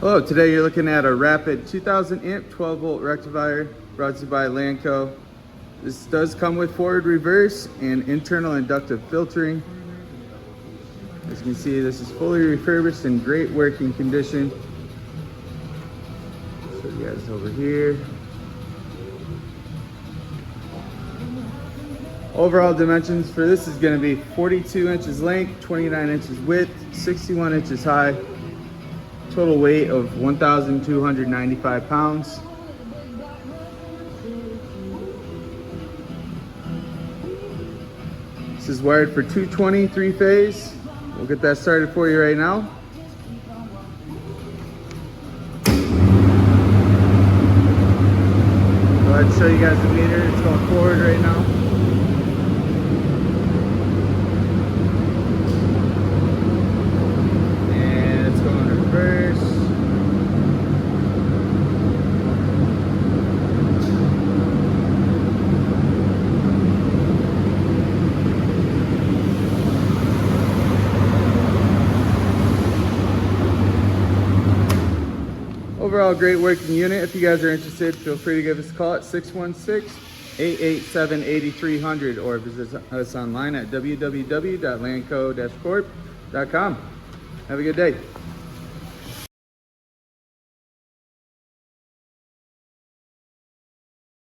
Hello, today you're looking at a rapid 2000 amp 12 volt rectifier brought to you by Lanco. This does come with forward reverse and internal inductive filtering. As you can see, this is fully refurbished in great working condition. Show you guys over here. Overall dimensions for this is going to be 42 inches length, 29 inches width, 61 inches high. Total weight of 1,295 pounds. This is wired for 220 3-phase. We'll get that started for you right now. Go ahead and show you guys the meter. It's going forward right now. Overall, great working unit. If you guys are interested, feel free to give us a call at 616-887-8300 or visit us online at www.lanco-corp.com. Have a good day.